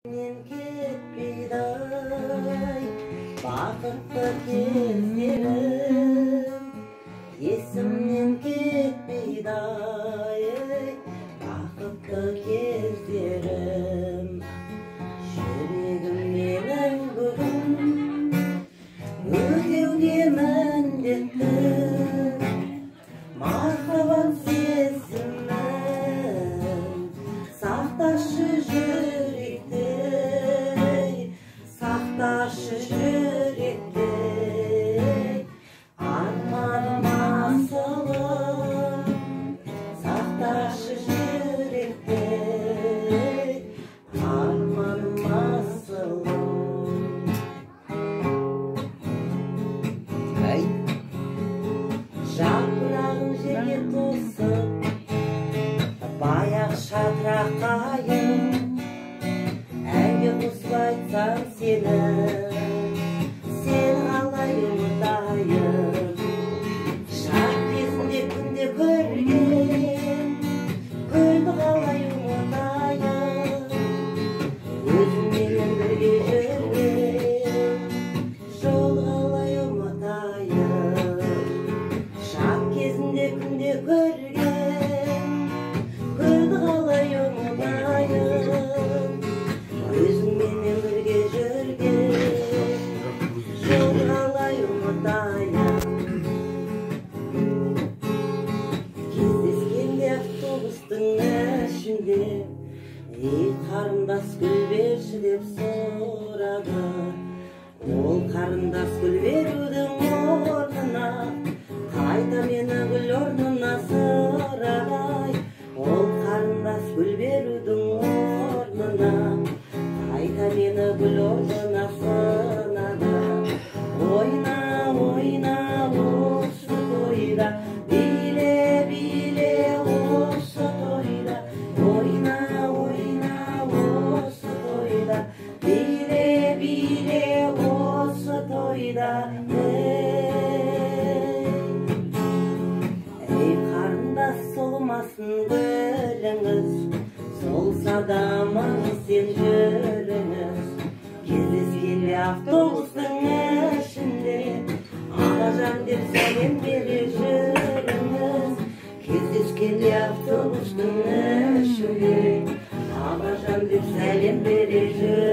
Ketpeyday baqırtı kezderim, esimden ketpeyday baqırtı kezderim. Yüregim menin bugün öteuge mendettim, marhabat sezimmen saqtaşı taşı yürekte armanıma salım, saktaşı yürekte armanıma salım. Hey. Жапырағың жерге тосып, баяғы шатырақ қайын, әнге қосып айтсам сені, сені қалай ұмытайын. Шақ кезінде күнде көрген көлді қалай ұмытайын. Өзіңменен бірге жүрген жолды қалай ұмытайын. Шақ кезінде күнде көрген көлді қалай ұмытайын. Өзіңменен бірге жүрген жолды қалай ұмытайын. Кездескенде автобустың ішінде, ей қарындас гүл берші деп сұрады. Ол қарындас гүл берудің орнына қайта мені гүл орнына сұрады. Ол қарындас гүл берудің орнына қайта мені гүл орнына сынады. Ойна, ойна осы тойда, биле, биле осы тойда. Ойна, ойна осы тойда, биле, биле осы тойда. Ей қарындас, солмасын гүліңіз, солса да маңыз сен жүріңіз. Кездескенде автобустың ішінде, ағажан деп сәлем бере жүріңіз. Кездескенде автобустың ішінде, ағажан деп сәлем бере жүріңіз.